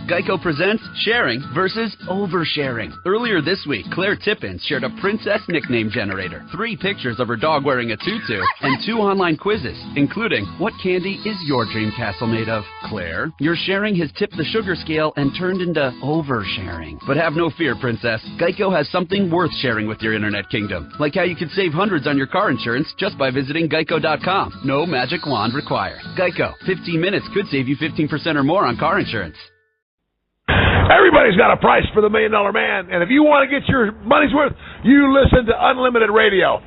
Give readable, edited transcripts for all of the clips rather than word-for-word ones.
Geico presents sharing versus oversharing. Earlier this week, Claire Tippins shared a princess nickname generator, 3 pictures of her dog wearing a tutu, and 2 online quizzes, including, what candy is your dream castle made of? Claire, your sharing has tipped the sugar scale and turned into oversharing. But have no fear, princess. Geico has something worth sharing with your internet kingdom, like how you could save hundreds on your car insurance just by visiting geico.com. No magic wand required. Geico, 15 minutes could save you 15% or more on car insurance. Everybody's got a price for the $1 Million Man, and if you want to get your money's worth, you listen to Unlimited Radio.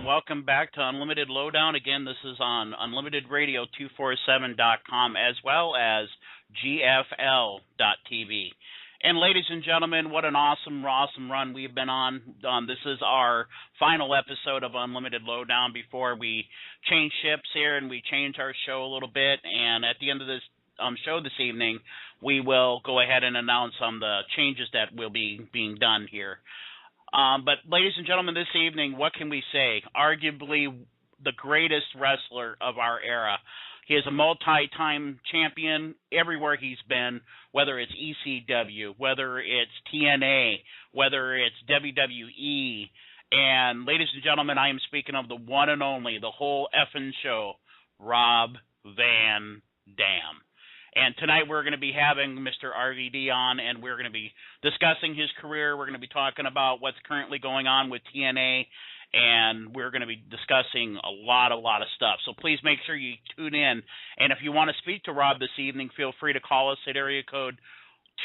Welcome back to Unlimited Lowdown. Again, this is on UnlimitedRadio247.com as well as GFL.TV. And ladies and gentlemen, what an awesome run we've been on. This is our final episode of Unlimited Lowdown before we change ships here and we change our show a little bit. And at the end of this show this evening, we will go ahead and announce the changes that will be being done here. But ladies and gentlemen, this evening, what can we say? Arguably the greatest wrestler of our era. He is a multi-time champion everywhere he's been, whether it's ECW, whether it's TNA, whether it's WWE. And ladies and gentlemen, I am speaking of the one and only, the whole effing show, Rob Van Dam. And tonight we're going to be having Mr. RVD on, and we're going to be discussing his career. We're going to be talking about what's currently going on with TNA, and we're going to be discussing a lot of stuff. So please make sure you tune in. And if you want to speak to Rob this evening, feel free to call us at area code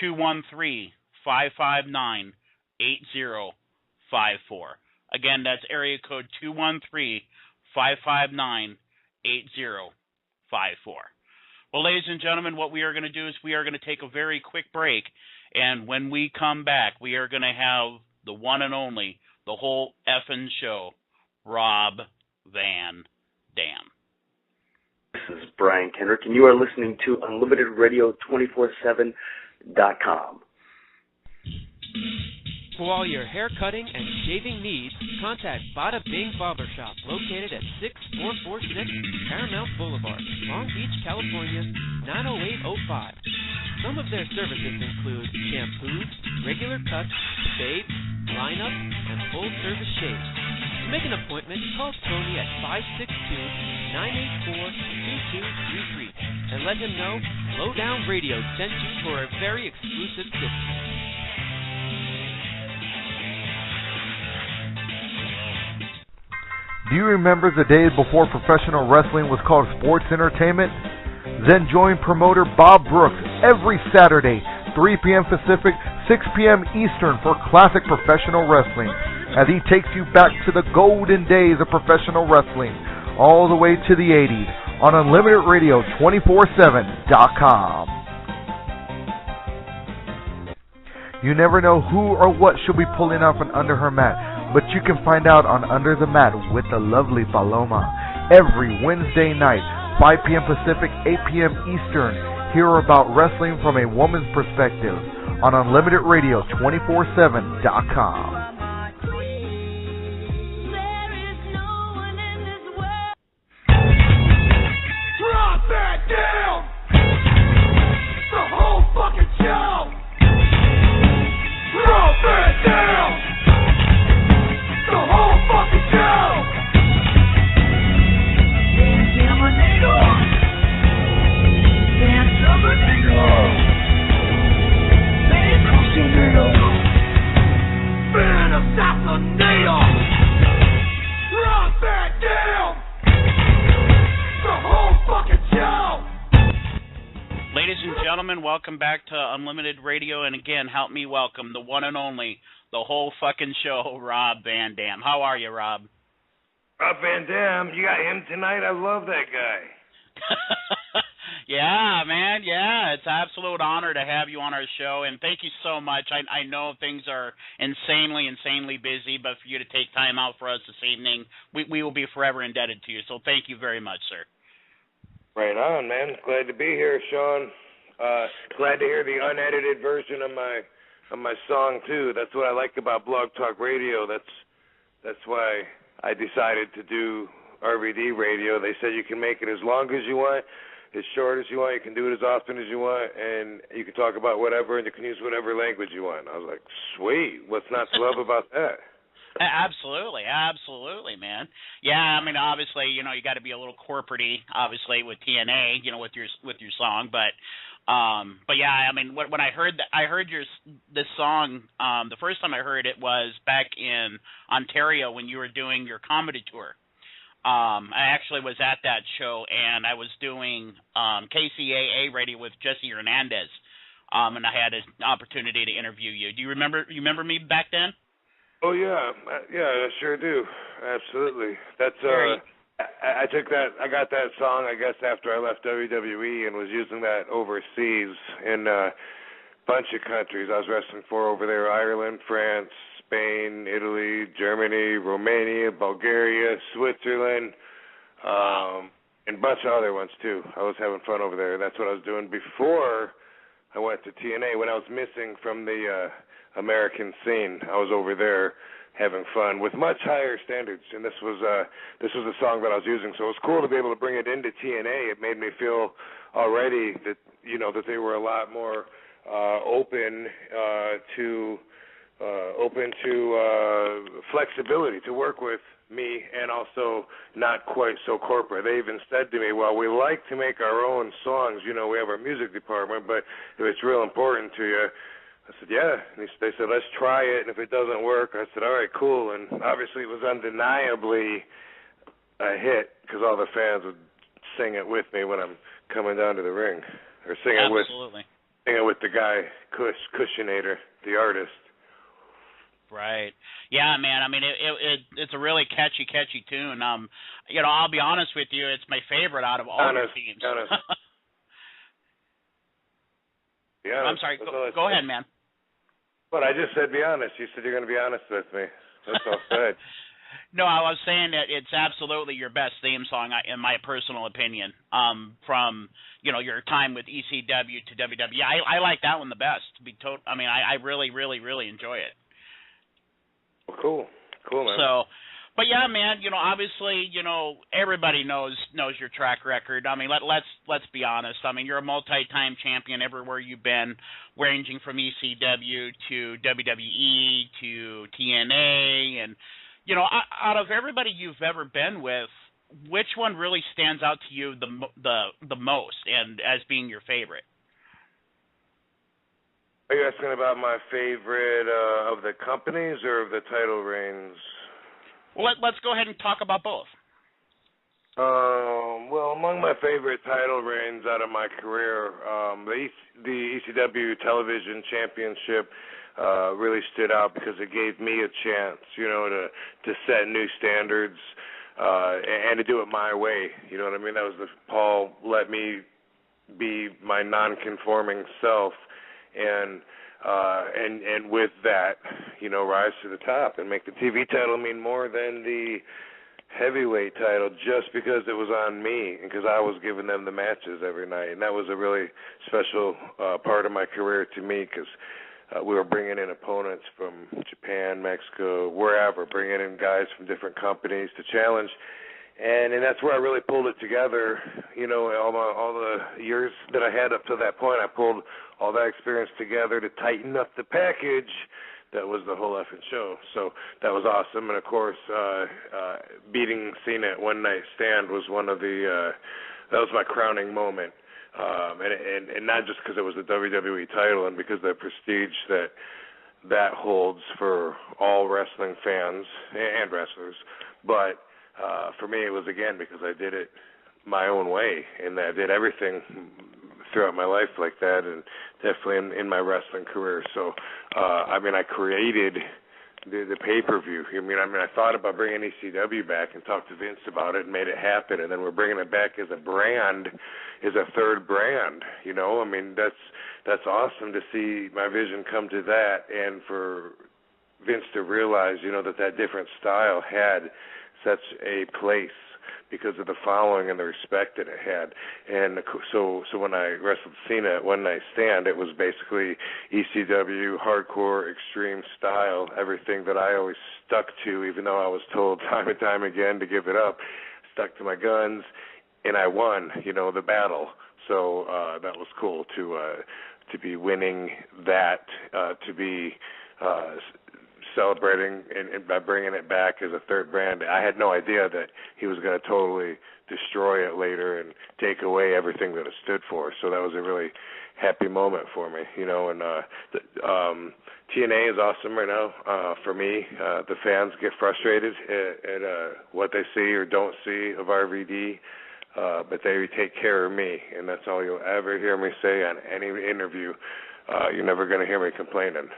213-559-8054. Again, that's area code 213-559-8054. Well, ladies and gentlemen, what we are going to do is we are going to take a very quick break, and when we come back, we are going to have the one and only, the whole effing show, Rob Van Dam. This is Brian Kendrick, and you are listening to UnlimitedRadio247.com. For all your hair cutting and shaving needs, contact Bada Bing Barbershop, located at 6446 Paramount Boulevard, Long Beach, California, 90805. Some of their services include shampoos, regular cuts, fades, lineup, and full-service shaves. To make an appointment, call Tony at 562-984-2233 and let him know Lowdown Radio sent you for a very exclusive gift. Do you remember the days before professional wrestling was called sports entertainment? Then join promoter Bob Brooks every Saturday, 3 p.m. Pacific, 6 p.m. Eastern for classic professional wrestling, as he takes you back to the golden days of professional wrestling, all the way to the 80s, on UnlimitedRadio247.com. You never know who or what she'll be pulling out from under her mat, but you can find out on Under the Mat with the lovely Paloma every Wednesday night, 5 p.m. Pacific, 8 p.m. Eastern. Hear about wrestling from a woman's perspective on UnlimitedRadio247.com. Drop that down! The whole fucking show! Drop that down! The whole fucking show! Bam! gentlemen, welcome back to Unlimited Radio. And again, help me welcome the one and only, the whole fucking show, Rob Van Dam. How are you, Rob? Rob Van Dam, you got him tonight? I love that guy. Yeah, man, yeah. It's an absolute honor to have you on our show, and thank you so much. I know things are insanely busy, but for you to take time out for us this evening, we will be forever indebted to you. So thank you very much, sir. Right on, man. Glad to be here, Shawn. Glad to hear the unedited version of my song too. That's what I like about Blog Talk Radio. That's why I decided to do RVD Radio. They said you can make it as long as you want, as short as you want. You can do it as often as you want, and you can talk about whatever, and you can use whatever language you want. I was like, sweet. What's not to love about that? Absolutely, man. Yeah, I mean, obviously, you got to be a little corporate-y, obviously, with TNA, with your song, but yeah, I mean, when I heard this song, the first time I heard it was back in Ontario when you were doing your comedy tour. I actually was at that show, and I was doing KCAA radio with Jesse Hernandez, and I had an opportunity to interview you. Do you remember me back then? Oh yeah, I sure do. Absolutely. That's I got that song, I guess, after I left WWE and was using that overseas in a bunch of countries I was wrestling for over there: Ireland, France, Spain, Italy, Germany, Romania, Bulgaria, Switzerland, and a bunch of other ones too. I was having fun over there. That's what I was doing before I went to TNA. When I was missing from the American scene, I was over there having fun with much higher standards, and this was the song that I was using. So it was cool to be able to bring it into TNA. It made me feel already that that they were a lot more open to flexibility to work with me, and also not quite so corporate. They even said to me, well, we like to make our own songs, we have our music department, but if it's real important to you. I said, yeah. And they said, let's try it, and if it doesn't work, I said, all right, cool. And obviously it was undeniably a hit because all the fans would sing it with me when I'm coming down to the ring, or sing it with the guy, Cushionator, the artist. Right. Yeah, man. I mean, it's a really catchy tune. I'll be honest with you, it's my favorite out of all the themes. I'm sorry. Go ahead, man. But I just said be honest. You said you're going to be honest with me. That's all said. No, I was saying that it's absolutely your best theme song, in my personal opinion. From your time with ECW to WWE, I like that one the best. I really enjoy it. Well, cool, man. So, but yeah, man, obviously, everybody knows your track record. I mean, let's be honest. I mean, you're a multi-time champion everywhere you've been, ranging from ECW to WWE to TNA, and out of everybody you've ever been with, which one really stands out to you the most, and as being your favorite? Are you asking about my favorite of the companies or of the title reigns? Well, let's go ahead and talk about both. Well, among my favorite title reigns out of my career, the ECW Television Championship really stood out because it gave me a chance, to set new standards and to do it my way. You know what I mean? That was Paul let me be my non-conforming self. And with that, rise to the top and make the TV title mean more than the heavyweight title, just because it was on me and because I was giving them the matches every night. And that was a really special part of my career to me, because we were bringing in opponents from Japan, Mexico, wherever, bringing in guys from different companies to challenge. And that's where I really pulled it together. All the years that I had up to that point, I pulled all that experience together to tighten up the package that was the whole effing show. So that was awesome. And, of course, beating Cena at One Night Stand was that was my crowning moment. And not just because it was the WWE title and because of the prestige that holds for all wrestling fans and wrestlers, but for me, it was, again, because I did it my own way, and I did everything throughout my life like that, and definitely in my wrestling career. So, I created the pay-per-view. I thought about bringing ECW back and talked to Vince about it and made it happen, and then we're bringing it back as a brand, as a third brand. That's awesome to see my vision come to that, and for Vince to realize, that different style had such a place because of the following and the respect that it had. And so when I wrestled Cena at One Night Stand, it was basically ECW, hardcore, extreme style, everything that I always stuck to, even though I was told time and time again to give it up. Stuck to my guns, and I won, the battle. So that was cool to be winning that, to be celebrating and by bringing it back as a third brand. I had no idea that he was going to totally destroy it later and take away everything that it stood for. So that was a really happy moment for me, and TNA is awesome right now for me. The fans get frustrated at what they see or don't see of RVD, but they take care of me, and that's all you'll ever hear me say on any interview. You're never going to hear me complaining.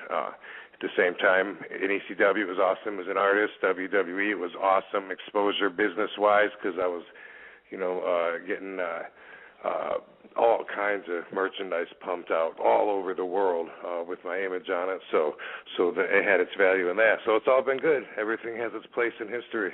At the same time, in ECW, it was awesome as an artist. WWE, it was awesome exposure business-wise because I was, getting all kinds of merchandise pumped out all over the world with my image on it. So that it had its value in that. So it's all been good. Everything has its place in history.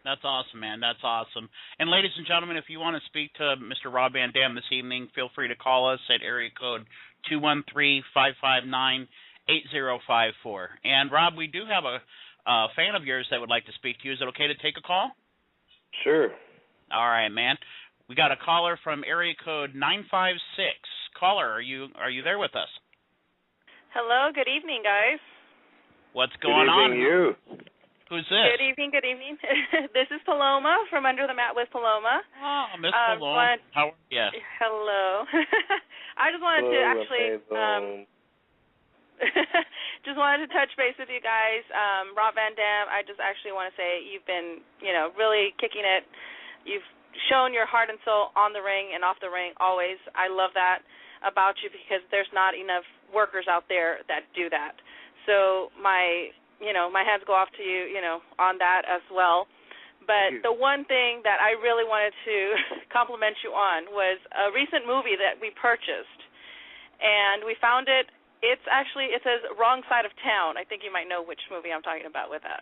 That's awesome, man. That's awesome. And ladies and gentlemen, if you want to speak to Mr. Rob Van Dam this evening, feel free to call us at area code 213-559-8054. And Rob, we do have a fan of yours that would like to speak to you. Is it okay to take a call? Sure. All right, man. We got a caller from area code 956. Caller, are you there with us? Hello. Good evening, guys. What's going on? Good evening, you. Who's this? Good evening. This is Paloma from Under the Mat with Paloma. Oh, Miss Paloma. How are you? Hello. I just wanted to actually just wanted to touch base with you guys. Rob Van Dam, I just actually want to say you've been, really kicking it. You've shown your heart and soul on the ring and off the ring always. I love that about you because there's not enough workers out there that do that. So my hands go off to you, on that as well. But the one thing that I really wanted to compliment you on was a recent movie that we purchased, and we found it. It says Wrong Side of Town. I think you might know which movie I'm talking about with that.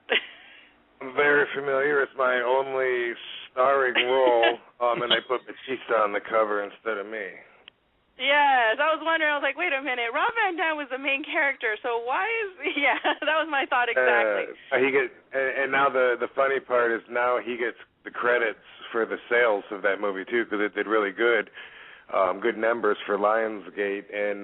I'm very familiar. It's my only starring role, and they put Batista on the cover instead of me. Yes, I was wondering. I was like, wait a minute. Rob Van Dam was the main character, so why is that was my thought exactly. And now the funny part is now he gets the credits for the sales of that movie too because it did really good numbers for Lionsgate, and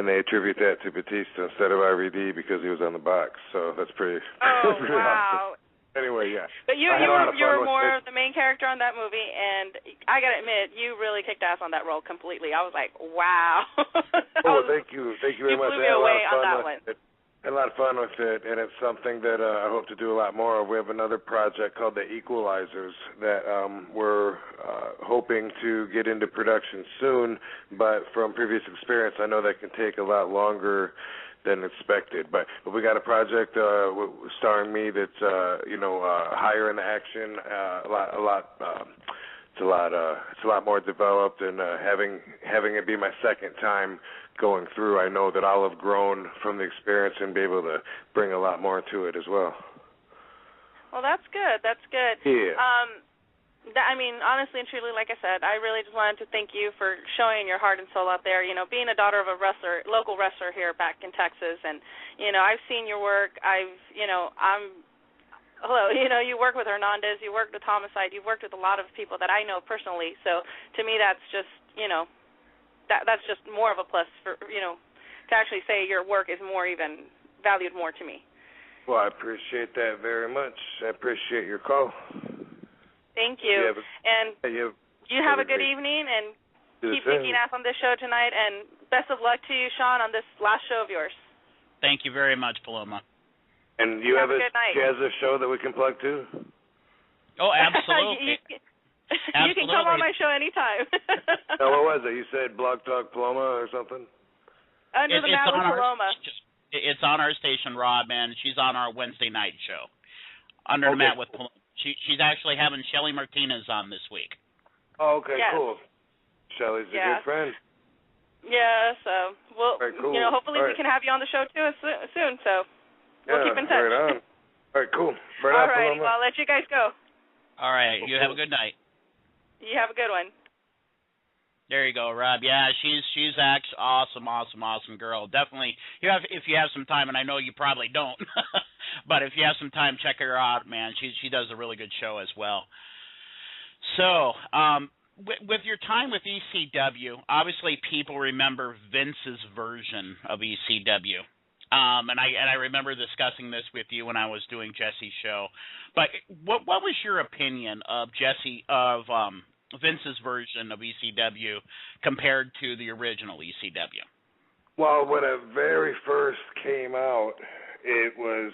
they attribute that to Batista instead of RVD because he was on the box. So that's pretty. Oh, pretty wow. Awesome. Anyway, yeah. But you were more of the main character on that movie, and I got to admit, you really kicked ass on that role completely. I was like, wow. Thank you. Thank you very much. You blew me away on that one. I had a lot of fun with it, and it's something that I hope to do a lot more of. We have another project called The Equalizers that we're hoping to get into production soon, but from previous experience, I know that can take a lot longer than expected. But we got a project starring me that's higher in the action, it's a lot more developed, and having it be my second time going through, I know that I'll have grown from the experience and be able to bring a lot more to it as well. Well, that's good. That's good. Yeah. Honestly and truly, like I said, I really just wanted to thank you for showing your heart and soul out there. Being a daughter of a local wrestler here back in Texas, and I've seen your work. You work with Hernandez, you worked with Homicide, you've worked with a lot of people that I know personally. So to me, that's just that's just more of a plus for to actually say your work is even valued more to me. Well, I appreciate that very much. I appreciate your call. Thank you. You have a good evening, and keep kicking ass on this show tonight, and best of luck to you, Shawn, on this last show of yours. Thank you very much, Paloma. And you have a jazzer show that we can plug too? Oh, absolutely. You can come on my show anytime. Oh, what was it? You said Blog Talk Paloma or something? Under the Mat with Paloma. It's on our station, Rob, and she's on our Wednesday night show. Under the Mat with Paloma. She's actually having Shelly Martinez on this week. Oh, okay, yes. Cool. Shelly's a good friend. Yeah, so cool. Hopefully we can have you on the show too soon. So we'll keep in touch. Right on. All right, cool. All right, well, I'll let you guys go. All right, you have a good night. You have a good one. There you go, Rob. Yeah, she's actually awesome girl. Definitely, if you have some time, and I know you probably don't, but if you have some time, check her out, man. She does a really good show as well. So, with your time with ECW, obviously people remember Vince's version of ECW. And I remember discussing this with you when I was doing Jesse's show. But what was your opinion of Vince's version of ECW compared to the original ECW? Well, when it very first came out, it was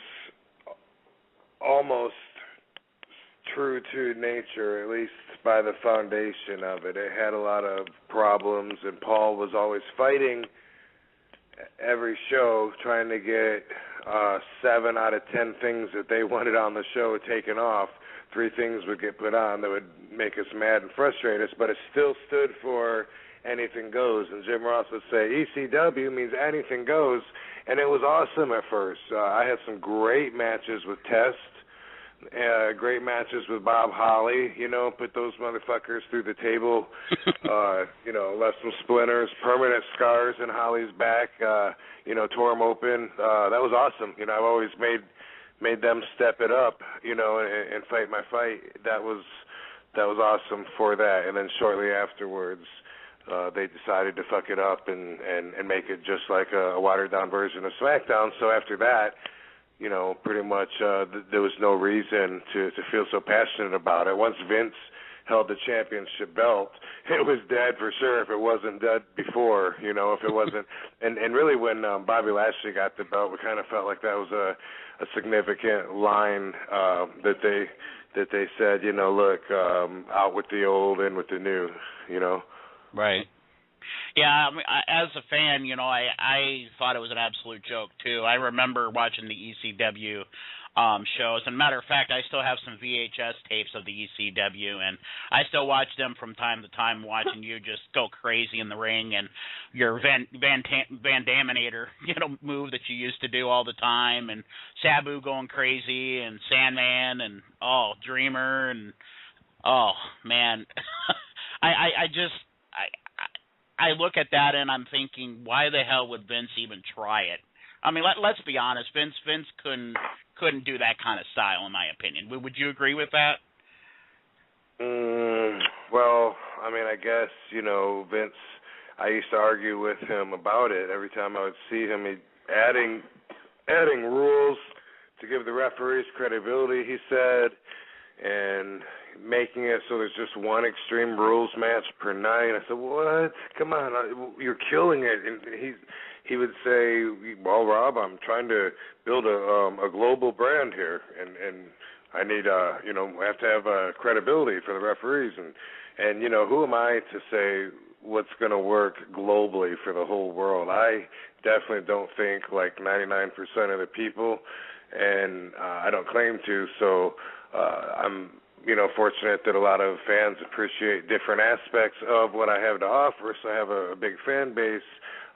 almost true to nature, at least by the foundation of it. It had a lot of problems, and Paul was always fighting every show, trying to get 7 out of 10 things that they wanted on the show taken off. 3 things would get put on that would make us mad and frustrate us, but it still stood for anything goes. And Jim Ross would say, ECW means anything goes, and it was awesome at first. I had some great matches with Test, great matches with Bob Holly, put those motherfuckers through the table, left some splinters, permanent scars in Holly's back, tore them open. That was awesome. I've always made them step it up, and fight my fight. That was awesome for that. And then shortly afterwards, they decided to fuck it up and make it just like a watered down version of SmackDown. So after that, pretty much there was no reason to feel so passionate about it. Once Vince held the championship belt, it was dead for sure if it wasn't dead before, if it wasn't. And really when Bobby Lashley got the belt, we kind of felt like that was a significant line that they said, look, out with the old, in with the new, Right. Yeah, I mean, as a fan, I thought it was an absolute joke, too. I remember watching the ECW shows. And matter of fact, I still have some VHS tapes of the ECW, and I still watch them from time to time, watching you just go crazy in the ring and your Van Daminator, move that you used to do all the time, and Sabu going crazy, and Sandman, and, Dreamer, and, man. I look at that and I'm thinking, why the hell would Vince even try it? I mean, let's be honest. Vince couldn't do that kind of style, in my opinion. Would you agree with that? Well, I mean, I guess Vince. I used to argue with him about it every time I would see him. He adding rules to give the referees credibility. He said, and making it so there's just one Extreme Rules match per night. I said, what? Come on, you're killing it. And he would say, well, Rob, I'm trying to build a global brand here, and I need, I have to have credibility for the referees. And who am I to say what's going to work globally for the whole world? I definitely don't think like 99% of the people, and I don't claim to, so I'm fortunate that a lot of fans appreciate different aspects of what I have to offer, so I have a big fan base.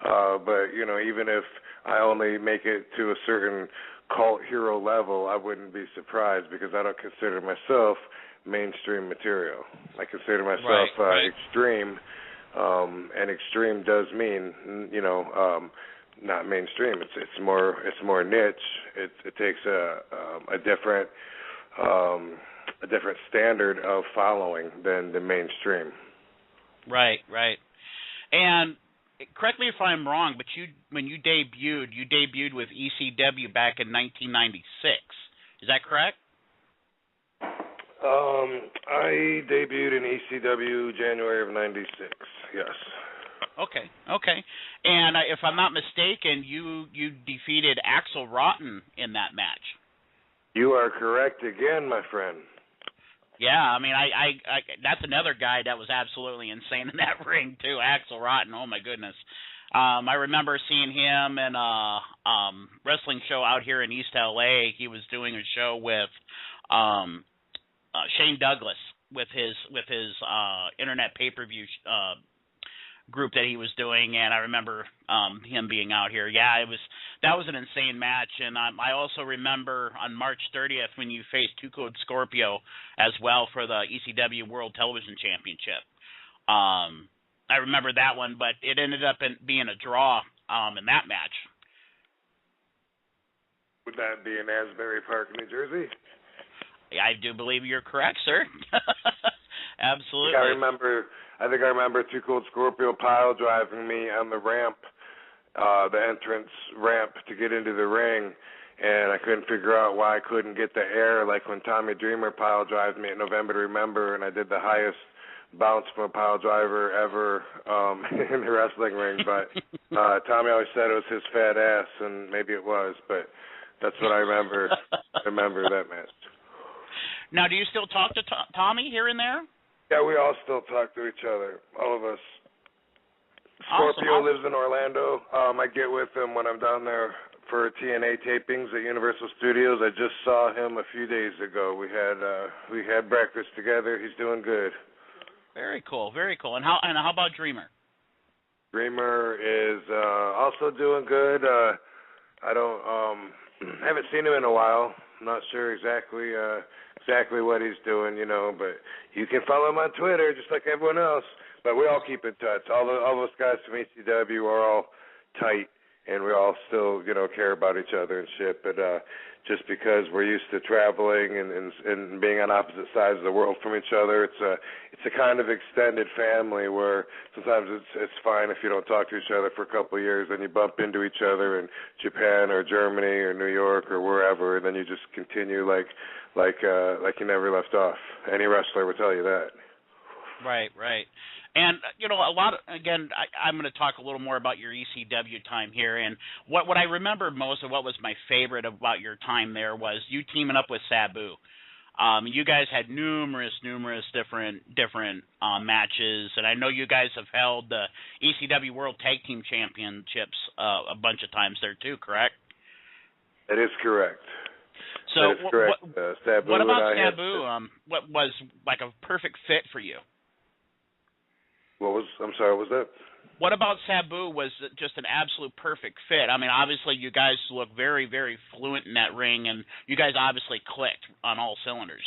But, even if I only make it to a certain cult hero level, I wouldn't be surprised because I don't consider myself mainstream material. I consider myself extreme, and extreme does mean, not mainstream. It's more niche. It takes a different standard of following than the mainstream. Right. And correct me if I'm wrong, but when you debuted with ECW back in 1996. Is that correct? I debuted in ECW January of 96, yes. Okay. And if I'm not mistaken, you defeated Axl Rotten in that match. You are correct again, my friend. Yeah, I mean, I that's another guy that was absolutely insane in that ring too, Axel Rotten. Oh my goodness. I remember seeing him in a wrestling show out here in East LA. He was doing a show with Shane Douglas with his internet pay-per-view group that he was doing, and I remember him being out here. Yeah, that was an insane match, and I also remember on March 30th when you faced Two Code Scorpio as well for the ECW World Television Championship. I remember that one, but it ended up being a draw in that match. Would that be in Asbury Park, New Jersey? I do believe you're correct, sir. Absolutely. I think I remember Two Cold Scorpio pile driving me on the ramp, the entrance ramp to get into the ring, and I couldn't figure out why I couldn't get the air like when Tommy Dreamer pile drived me at November to Remember, and I did the highest bounce from a pile driver ever in the wrestling ring. But Tommy always said it was his fat ass, and maybe it was, but that's what I remember. Remember that match. Now, do you still talk to Tommy here and there? Yeah, we all still talk to each other, all of us. Scorpio lives in Orlando. I get with him when I'm down there for TNA tapings at Universal Studios. I just saw him a few days ago. We had breakfast together. He's doing good. Very cool, very cool. And how about Dreamer? Dreamer is also doing good. I haven't seen him in a while. I'm not sure exactly what he's doing, but you can follow him on Twitter just like everyone else. But we all keep in touch. All those guys from ECW are all tight, and we all still, care about each other and shit. But just because we're used to traveling and being on opposite sides of the world from each other, it's a kind of extended family where sometimes it's fine if you don't talk to each other for a couple of years, then you bump into each other in Japan or Germany or New York or wherever, and then you just continue like you never left off. Any wrestler would tell you that. Right. And, a lot of, again, I'm going to talk a little more about your ECW time here. And what I remember most of what was my favorite about your time there was you teaming up with Sabu. You guys had numerous different matches. And I know you guys have held the ECW World Tag Team Championships a bunch of times there too, correct? That is correct. So that is correct. Sabu what about and I Sabu? What was like a perfect fit for you? I'm sorry, what was that? What about Sabu was just an absolute perfect fit? I mean, obviously you guys look very, very fluent in that ring, and you guys obviously clicked on all cylinders.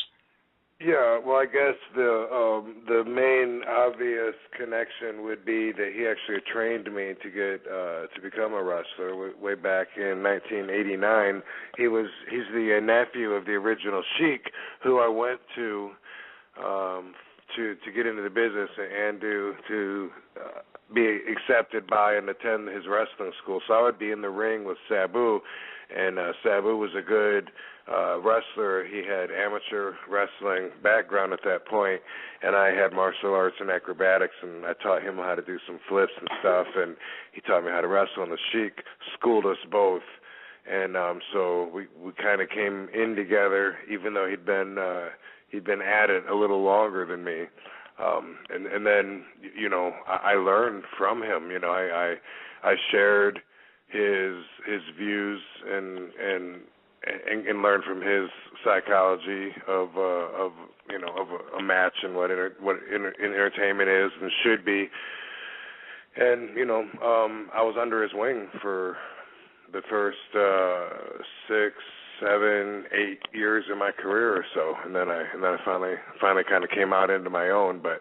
Yeah, well, I guess the main obvious connection would be that he actually trained me to get to become a wrestler way back in 1989. He's the nephew of the original Sheik, who I went to get into the business and to be accepted by and attend his wrestling school. So I would be in the ring with Sabu, and Sabu was a good wrestler. He had amateur wrestling background at that point, and I had martial arts and acrobatics, and I taught him how to do some flips and stuff, and he taught me how to wrestle, and the Sheik schooled us both. And so we kind of came in together, even though he'd been at it a little longer than me, and then I learned from him. I shared his views and learned from his psychology of a match and what entertainment is and should be. And I was under his wing for the first 6, 7, 8 years of my career or so, and then I finally kind of came out into my own. But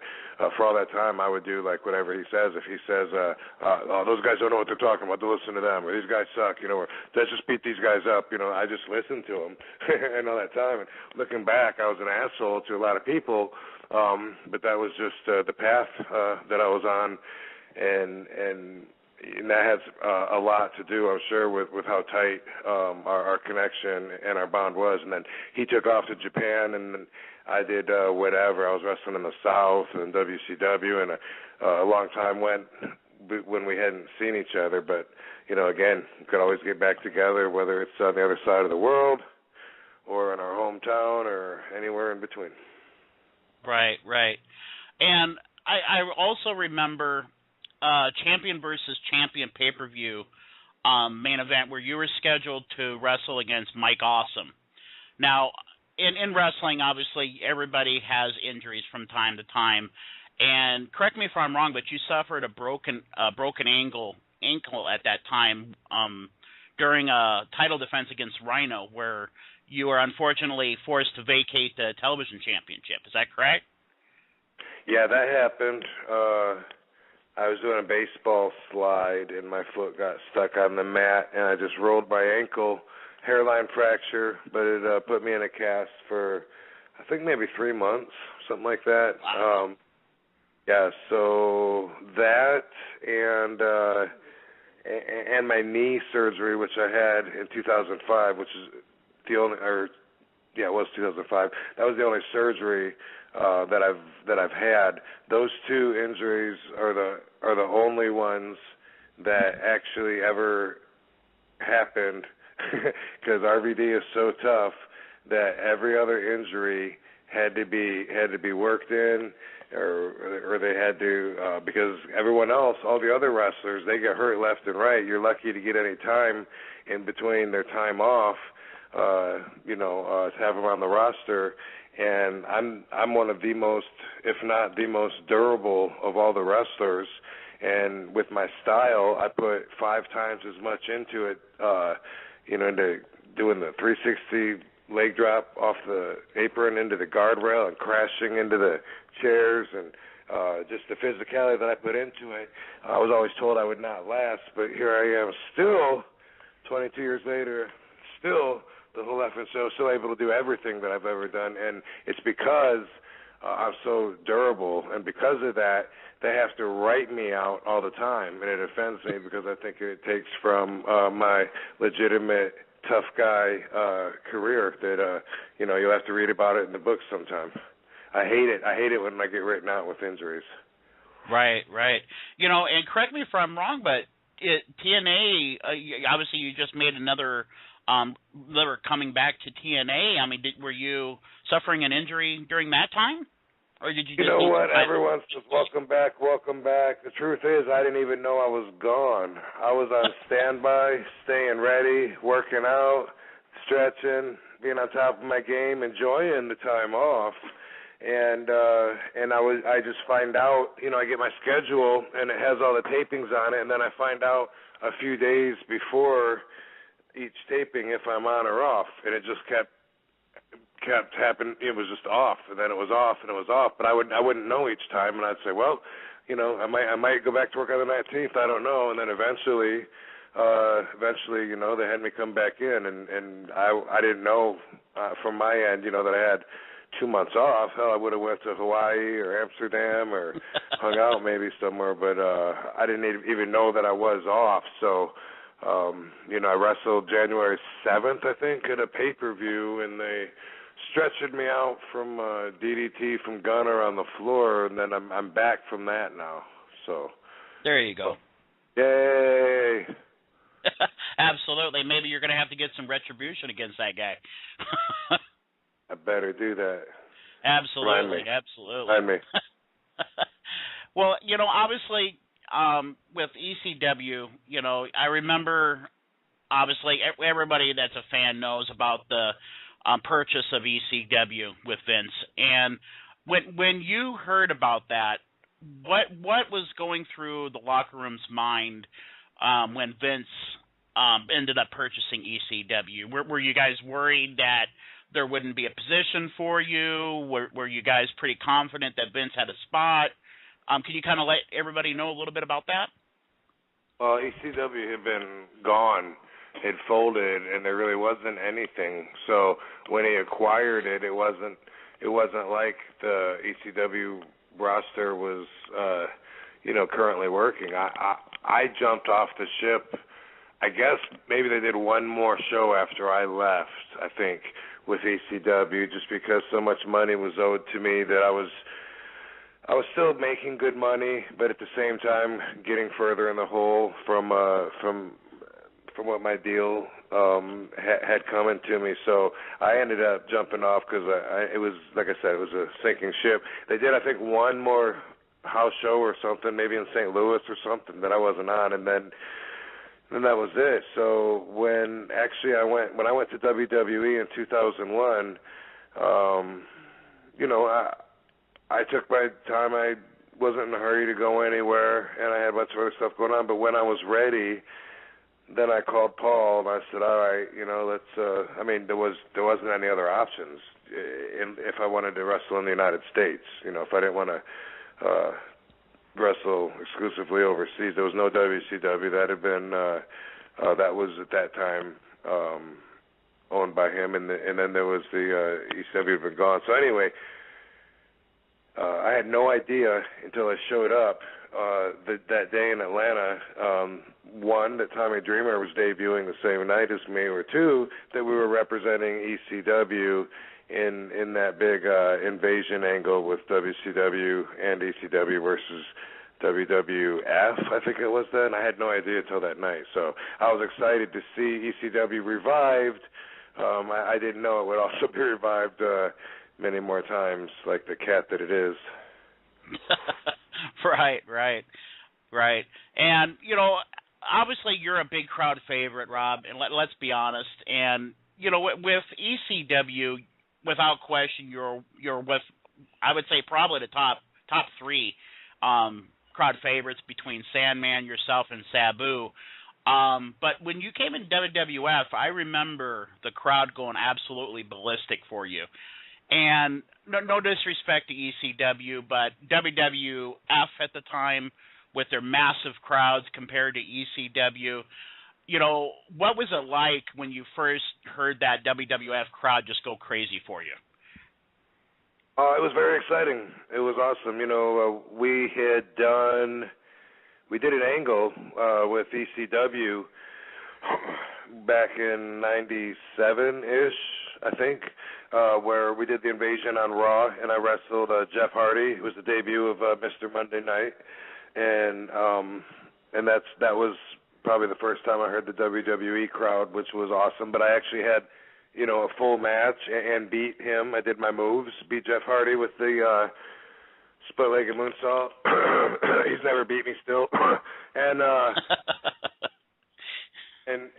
for all that time, I would do like whatever he says. If he says, those guys don't know what they're talking about, to listen to them, or these guys suck, or let's just beat these guys up, I just listened to him and all that time. And looking back, I was an asshole to a lot of people, but that was just the path that I was on, and that has a lot to do, I'm sure, with how tight our connection and our bond was. And then he took off to Japan, and I did whatever. I was wrestling in the South and WCW, and a long time went when we hadn't seen each other. But, again, we could always get back together, whether it's on the other side of the world or in our hometown or anywhere in between. Right. And I also remember champion versus champion pay-per-view main event where you were scheduled to wrestle against Mike Awesome. Now, in wrestling, obviously, everybody has injuries from time to time. And correct me if I'm wrong, but you suffered a broken ankle at that time during a title defense against Rhino, where you were unfortunately forced to vacate the television championship. Is that correct? Yeah, that happened. I was doing a baseball slide, and my foot got stuck on the mat, and I just rolled my ankle, hairline fracture, but it put me in a cast for, I think, maybe 3 months, something like that. Wow. Yeah, so that and my knee surgery, which I had in 2005, which is the only, it was 2005. That was the only surgery that I've had. Those two injuries are the only ones that actually ever happened, because RVD is so tough that every other injury had to be worked in, or they had to, because everyone else, all the other wrestlers, they get hurt left and right. You're lucky to get any time in between their time off, to have them on the roster. And I'm one of the most, if not the most durable of all the wrestlers. And with my style, I put 5 times as much into it, into doing the 360 leg drop off the apron into the guardrail and crashing into the chairs, and just the physicality that I put into it. I was always told I would not last, but here I am still, 22 years later, still the whole effort, so still able to do everything that I've ever done. And it's because I'm so durable, and because of that, they have to write me out all the time, and it offends me because I think it takes from my legitimate tough guy career that you'll have to read about it in the books sometime. I hate it when I get written out with injuries. Right. And correct me if I'm wrong, but TNA, obviously you just made another coming back to TNA. I mean, were you suffering an injury during that time? Or did you just... You know what? Everyone says, welcome back. The truth is, I didn't even know I was gone. I was on standby, staying ready, working out, stretching, being on top of my game, enjoying the time off. And I just find out, I get my schedule, and it has all the tapings on it, and then I find out a few days before each taping if I'm on or off, and it just kept happening. It was just off, and then it was off, and it was off. But I wouldn't know each time, and I'd say, well, I might go back to work on the 19th. I don't know. And then eventually, they had me come back in, and I didn't know from my end, that I had 2 months off. Hell, I would have went to Hawaii or Amsterdam or hung out maybe somewhere, but I didn't even know that I was off. So, I wrestled January 7th, I think, at a pay-per-view, and they stretched me out from DDT from Gunner on the floor, and then I'm back from that now. So there you go. Yay! Absolutely. Maybe you're going to have to get some retribution against that guy. I better do that. Absolutely. Remind me. Well, obviously, with ECW, I remember, obviously, everybody that's a fan knows about the purchase of ECW with Vince. And when you heard about that, what was going through the locker room's mind when Vince ended up purchasing ECW? Were you guys worried that there wouldn't be a position for you? Were you guys pretty confident that Vince had a spot? Can you kind of let everybody know a little bit about that? Well, ECW had been gone. It folded, and there really wasn't anything. So when he acquired it, it wasn't like the ECW roster was, currently working. I jumped off the ship. I guess maybe they did one more show after I left, I think, with ECW, just because so much money was owed to me that I was still making good money, but at the same time getting further in the hole from what my deal had coming to me. So I ended up jumping off because it was, like I said, it was a sinking ship. They did, I think, one more house show or something, maybe in St. Louis or something that I wasn't on, and then that was it. So when I went to WWE in 2001, I took my time. I wasn't in a hurry to go anywhere, and I had a bunch of other stuff going on. But when I was ready, then I called Paul and I said, "All right, let's." There wasn't any other options if I wanted to wrestle in the United States. If I didn't want to wrestle exclusively overseas, there was no WCW. That had been that was at that time owned by him, and then there was the ECW had been gone. So anyway. I had no idea until I showed up that day in Atlanta, one, that Tommy Dreamer was debuting the same night as me, or two, that we were representing ECW in that big invasion angle with WCW and ECW versus WWF, I think it was then. I had no idea until that night. So I was excited to see ECW revived. I didn't know it would also be revived many more times, like the cat that it is. Right. And, obviously you're a big crowd favorite, Rob, and let's be honest. And, with ECW, without question, you're with, I would say, probably the top three crowd favorites between Sandman, yourself, and Sabu. But when you came in WWF, I remember the crowd going absolutely ballistic for you. And no disrespect to ECW, but WWF at the time, with their massive crowds compared to ECW, what was it like when you first heard that WWF crowd just go crazy for you? It was very exciting. It was awesome. We did an angle with ECW back in 97-ish, I think, where we did the invasion on Raw, and I wrestled Jeff Hardy. It was the debut of Mr. Monday Night, and that was probably the first time I heard the WWE crowd, which was awesome. But I actually had, a full match and beat him. I did my moves, beat Jeff Hardy with the split-legged moonsault. He's never beat me still, and. And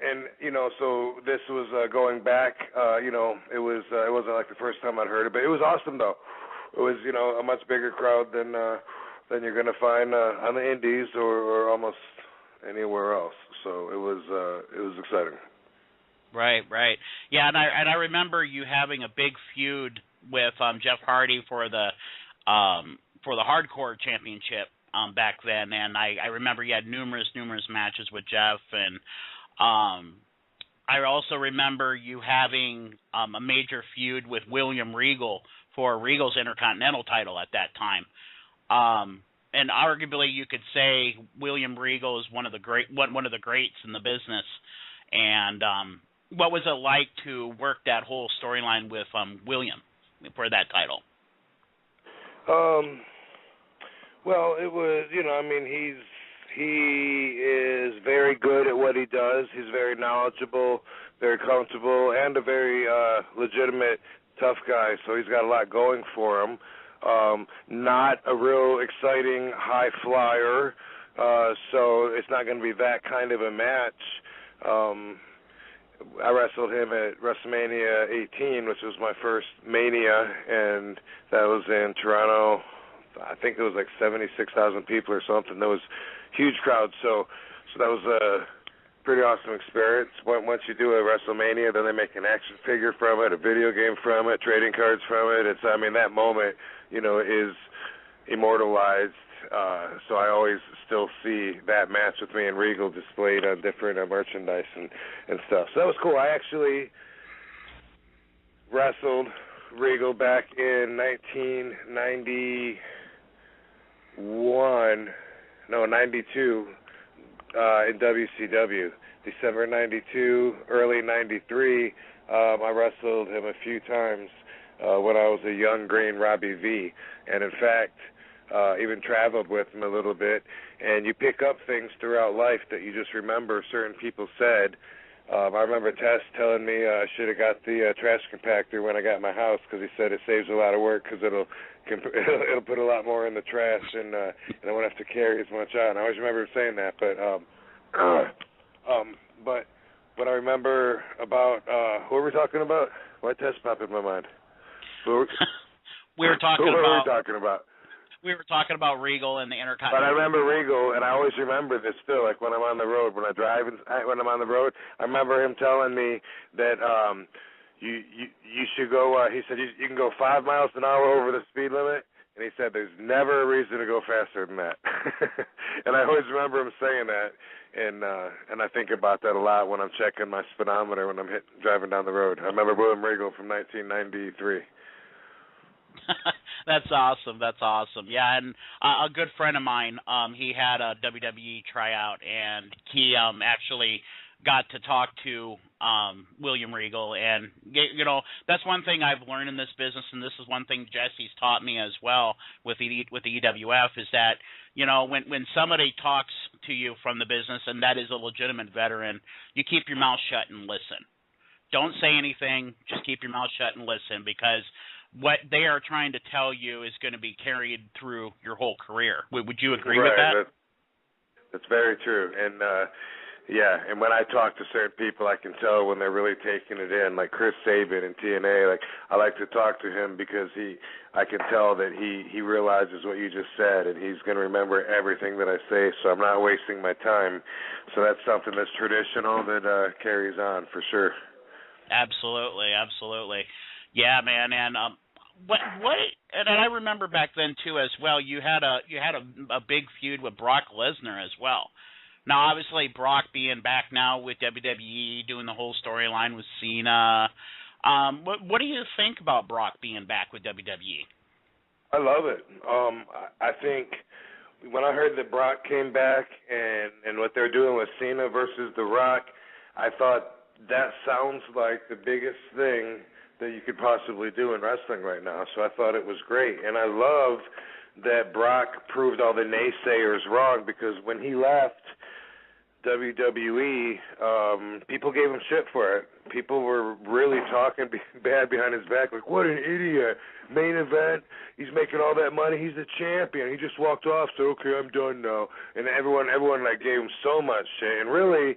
so this was going back. It wasn't like the first time I'd heard it, but it was awesome though. It was a much bigger crowd than you're going to find on the Indies or almost anywhere else. So it was exciting. Right. Yeah, and I remember you having a big feud with Jeff Hardy for the Hardcore Championship back then, and I remember you had numerous matches with Jeff, and I also remember you having a major feud with William Regal for Regal's Intercontinental title at that time. And arguably, you could say William Regal is one of the greats in the business. And what was it like to work that whole storyline with William for that title? Well, it was, he is very good at what he does. He's very knowledgeable, very comfortable, and a very legitimate, tough guy. So he's got a lot going for him. Not a real exciting high flyer, so it's not going to be that kind of a match. I wrestled him at WrestleMania 18, which was my first Mania, and that was in Toronto. I think it was like 76,000 people or something. There was huge crowd, so that was a pretty awesome experience. Once you do a WrestleMania, then they make an action figure from it, a video game from it, trading cards from it. That moment, is immortalized. So I always still see that match with me and Regal displayed on different merchandise and stuff. So that was cool. I actually wrestled Regal back in 92, in WCW. December 92, early 93, I wrestled him a few times when I was a young green Robbie V. And in fact, even traveled with him a little bit. And you pick up things throughout life that you just remember certain people said I remember Tess telling me I should have got the trash compactor when I got my house because he said it saves a lot of work because it'll put a lot more in the trash and I won't have to carry as much out. And I always remember him saying that. But what I remember about who were we talking about? Why Tess pop in my mind? We were talking about. We were talking about Regal and the Intercontinental. But I remember Regal, and I always remember this still. Like when I'm on the road, when I'm on the road, I remember him telling me that you should go. He said you can go 5 miles an hour over the speed limit, and he said there's never a reason to go faster than that. And I always remember him saying that, and I think about that a lot when I'm checking my speedometer when I'm driving down the road. I remember William Regal from 1993. That's awesome. Yeah, and a good friend of mine, he had a WWE tryout, and he actually got to talk to William Regal. And, you know, that's one thing I've learned in this business, and this is one thing Jesse's taught me as well with the EWF, is that, you know, when somebody talks to you from the business, and that is a legitimate veteran, you keep your mouth shut and listen. Don't say anything. Just keep your mouth shut and listen, because what they are trying to tell you is going to be carried through your whole career. Would you agree with that? That's very true. And, yeah, and when I talk to certain people, I can tell when they're really taking it in, like Chris Sabin in TNA. Like, I like to talk to him because I can tell that he realizes what you just said, and he's going to remember everything that I say, so I'm not wasting my time. So that's something that's traditional that carries on for sure. Absolutely. Yeah, man, and what and I remember back then too as well. You had a big feud with Brock Lesnar as well. Now, obviously, Brock being back now with WWE, doing the whole storyline with Cena. What do you think about Brock being back with WWE? I love it. I think when I heard that Brock came back and what they're doing with Cena versus The Rock, I thought that sounds like the biggest thing that you could possibly do in wrestling right now. So I thought it was great. And I love that Brock proved all the naysayers wrong, because when he left WWE, people gave him shit for it. People were really talking bad behind his back, like, what an idiot. Main event, he's making all that money, he's the champion. He just walked off, so okay, I'm done now. And everyone like gave him so much shit. And really,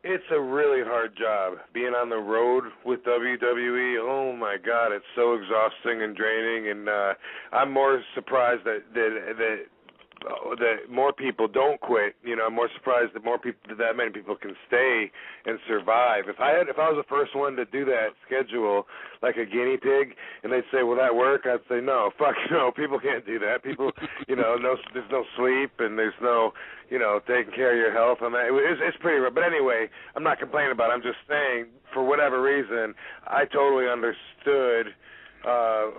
it's a really hard job being on the road with WWE. Oh my God, it's so exhausting and draining. And I'm more surprised that more people don't quit. You know, I'm more surprised that that many people can stay and survive. If I was the first one to do that schedule like a guinea pig, and they'd say, "Will that work?" I'd say, "No, fuck no. People can't do that. People, you know, there's no sleep and there's no, you know, taking care of your health. I mean, it's pretty rough." But anyway, I'm not complaining about it. I'm just saying, for whatever reason, I totally understood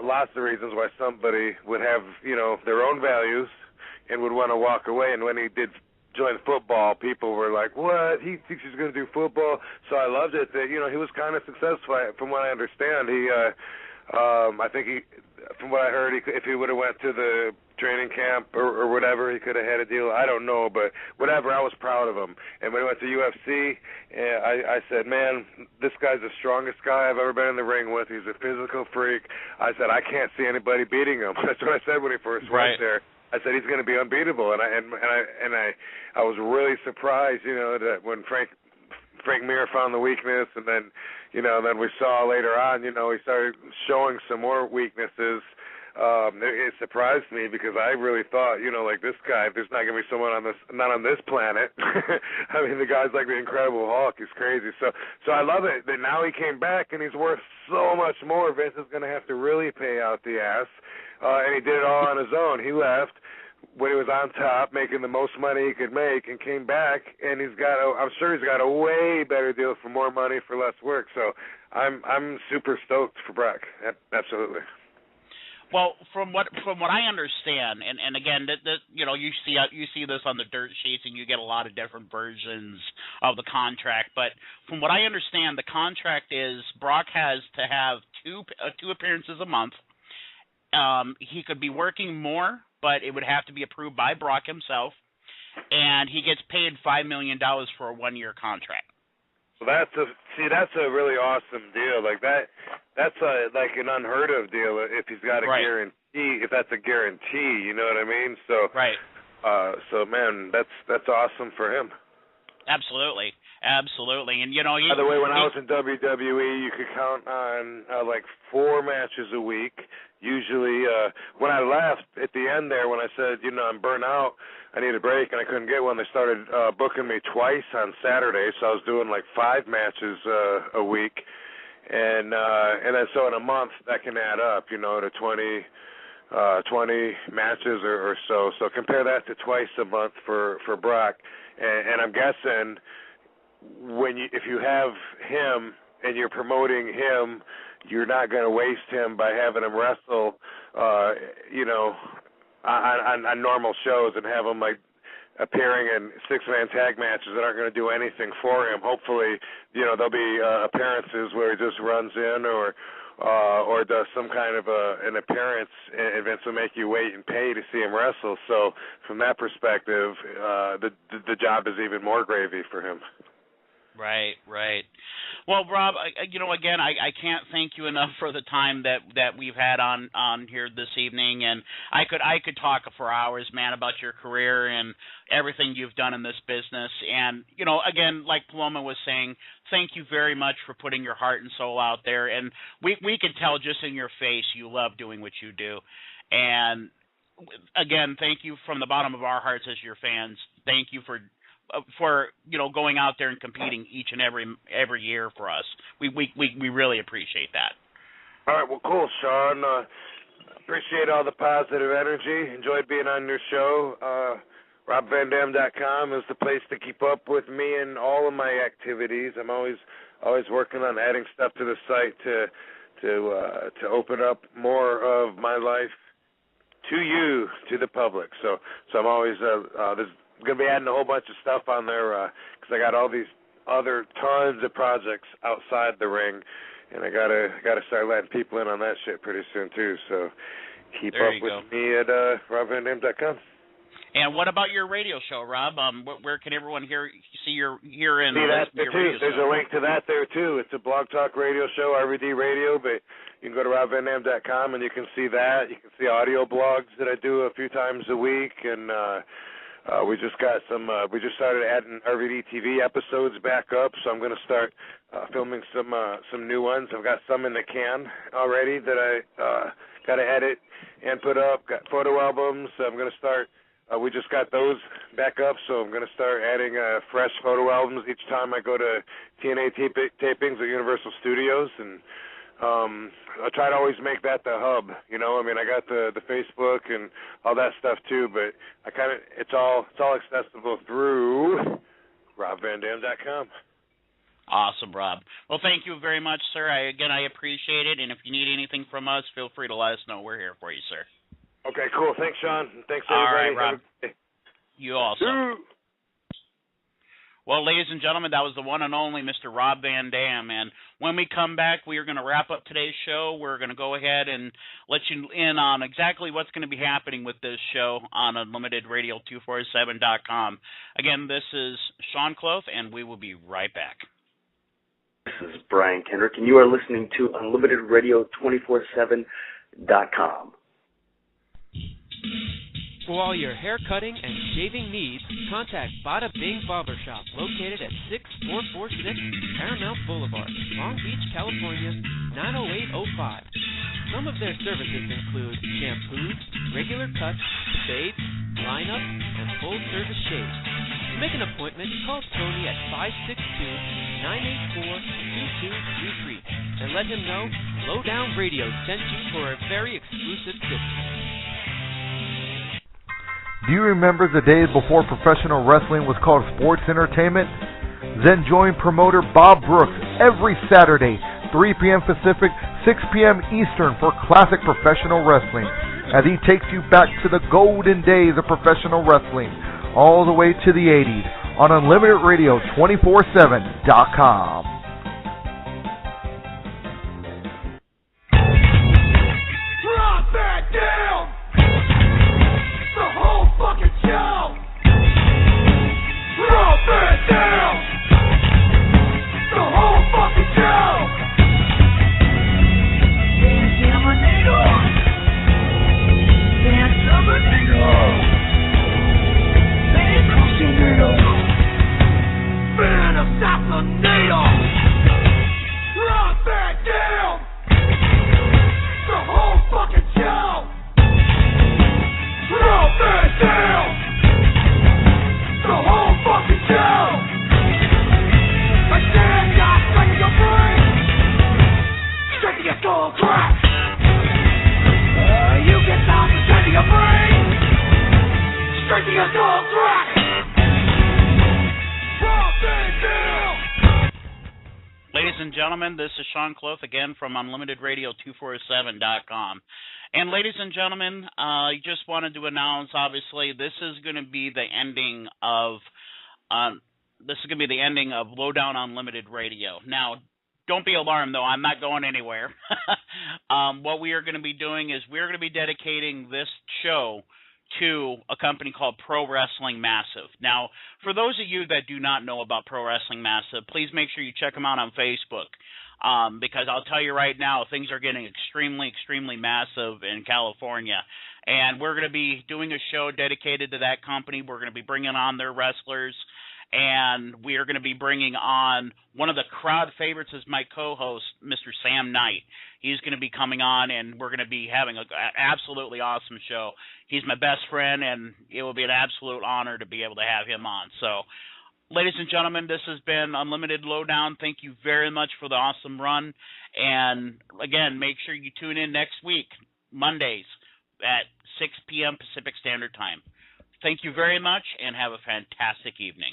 lots of reasons why somebody would have, you know, their own values and would want to walk away. And when he did join football, people were like, what? He thinks he's going to do football? So I loved it that, you know, he was kind of successful. From what I understand, I think from what I heard, if he would have went to the training camp or whatever, he could have had a deal. I don't know, but whatever, I was proud of him. And when he went to UFC, I said, man, this guy's the strongest guy I've ever been in the ring with. He's a physical freak. I said, I can't see anybody beating him. That's what I said when he first went there. I said he's going to be unbeatable, and I was really surprised, you know, that when Frank Mir found the weakness, and then, you know, then we saw later on, you know, he started showing some more weaknesses. It surprised me because I really thought, you know, like this guy, there's not going to be someone not on this planet. I mean, the guy's like the Incredible Hulk. He's crazy. So I love it that now he came back and he's worth so much more. Vince is going to have to really pay out the ass. And he did it all on his own. He left when he was on top, making the most money he could make, and came back, and I'm sure he's got a way better deal for more money for less work. So I'm super stoked for Brock. Absolutely. Well, from what I understand, and again, you know, you see this on the dirt sheets, and you get a lot of different versions of the contract. But from what I understand, the contract is Brock has to have two appearances a month. He could be working more, but it would have to be approved by Brock himself, and he gets paid $5 million for a 1-year contract. Well, that's a really awesome deal. Like that's like an unheard of deal if he's got a guarantee. If that's a guarantee, you know what I mean? So right. So man, that's awesome for him. Absolutely. And by the way, when I was in WWE, you could count on like 4 matches a week. Usually, when I left at the end there, when I said, I'm burnt out, I need a break, and I couldn't get one, they started booking me twice on Saturday, so I was doing like 5 matches a week, and then so in a month that can add up, to 20 matches or so. So compare that to twice a month for Brock, and I'm guessing if you have him and you're promoting him, you're not going to waste him by having him wrestle, on normal shows and have him like appearing in 6-man tag matches that aren't going to do anything for him. Hopefully, there'll be appearances where he just runs in or does some kind of an appearance, and Vince will make you wait and pay to see him wrestle. So from that perspective, the job is even more gravy for him. Right. Well, Rob, again, I can't thank you enough for the time that we've had on here this evening, and I could talk for hours, man, about your career and everything you've done in this business. And again, like Paloma was saying, thank you very much for putting your heart and soul out there. And we could tell just in your face you love doing what you do. And again, thank you from the bottom of our hearts as your fans. Thank you for going out there and competing each and every year for us. We really appreciate that. All right, well, cool, Shawn. Appreciate all the positive energy. Enjoyed being on your show. RobVanDam.com is the place to keep up with me and all of my activities. I'm always working on adding stuff to the site to open up more of my life to you, to the public. So I'm always I'm going to be adding a whole bunch of stuff on there because I got all these other tons of projects outside the ring, and I gotta start letting people in on that shit pretty soon too. So keep up with me at RobVanDam.com. And what about your radio show, Rob? Where can everyone see your and see that there too? There's show? A link to that there too. It's a blog talk radio show, RVD Radio, but you can go to RobVanDam.com and you can see that. You can see audio blogs that I do a few times a week, and we just started adding RVD TV episodes back up, so I'm going to start filming some new ones. I've got some in the can already that I got to edit and put up. Got photo albums. I'm going to start. We just got those back up, so I'm going to start adding fresh photo albums each time I go to TNA tapings at Universal Studios, and I try to always make that the hub. I got the Facebook and all that stuff too, but it's all accessible through RobVanDam.com. Awesome, Rob. Well, thank you very much, sir. I appreciate it, and if you need anything from us, feel free to let us know. We're here for you, sir. Okay, cool. Thanks, Shawn. Thanks, everybody. All right, Rob. You also. Well, ladies and gentlemen, that was the one and only Mr. Rob Van Dam. And when we come back, we are going to wrap up today's show. We're going to go ahead and let you in on exactly what's going to be happening with this show on UnlimitedRadio247.com. Again, this is Shawn Cloth, and we will be right back. This is Brian Kendrick, and you are listening to UnlimitedRadio247.com. For all your hair cutting and shaving needs, contact Bada Bing Barbershop, located at 6446 Paramount Boulevard, Long Beach, California, 90805. Some of their services include shampoos, regular cuts, fades, line-up, and full-service shaves. To make an appointment, call Tony at 562-984-2233 and let him know Lowdown Radio sent you for a very exclusive discount. Do you remember the days before professional wrestling was called sports entertainment? Then join promoter Bob Brooks every Saturday, 3 p.m. Pacific, 6 p.m. Eastern for classic professional wrestling, as he takes you back to the golden days of professional wrestling, all the way to the 80s, on UnlimitedRadio247.com. Drop that down! The whole fucking show! Drop that down! The Ladies and gentlemen, this is Shawn Cloth again from UnlimitedRadio247.com. And ladies and gentlemen, I just wanted to announce, obviously, this is going to be the ending of Lowdown Unlimited Radio. Now, don't be alarmed, though. I'm not going anywhere. What we are going to be doing is we're going to be dedicating this show to a company called Pro Wrestling Massive. Now, for those of you that do not know about Pro Wrestling Massive, please make sure you check them out on Facebook, because I'll tell you right now, things are getting extremely, extremely massive in California. And we're going to be doing a show dedicated to that company. We're going to be bringing on their wrestlers, and we are going to be bringing on one of the crowd favorites as my co-host, Mr. Sam Knight. He's going to be coming on, and we're going to be having an absolutely awesome show. He's my best friend, and it will be an absolute honor to be able to have him on. So, ladies and gentlemen, this has been Unlimited Lowdown. Thank you very much for the awesome run. And, again, make sure you tune in next week, Mondays, at 6 p.m. Pacific Standard Time. Thank you very much, and have a fantastic evening.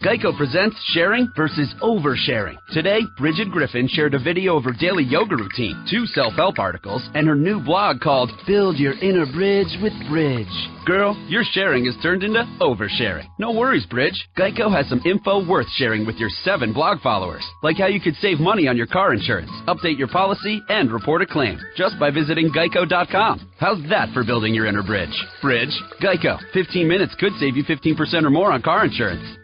Geico presents sharing versus oversharing. Today, Bridget Griffin shared a video of her daily yoga routine, 2 self-help articles, and her new blog called Build Your Inner Bridge with Bridge. Girl, your sharing has turned into oversharing. No worries, Bridge. Geico has some info worth sharing with your 7 blog followers, like how you could save money on your car insurance, update your policy, and report a claim just by visiting Geico.com. How's that for building your inner bridge? Bridge, Geico. 15 minutes could save you 15% or more on car insurance.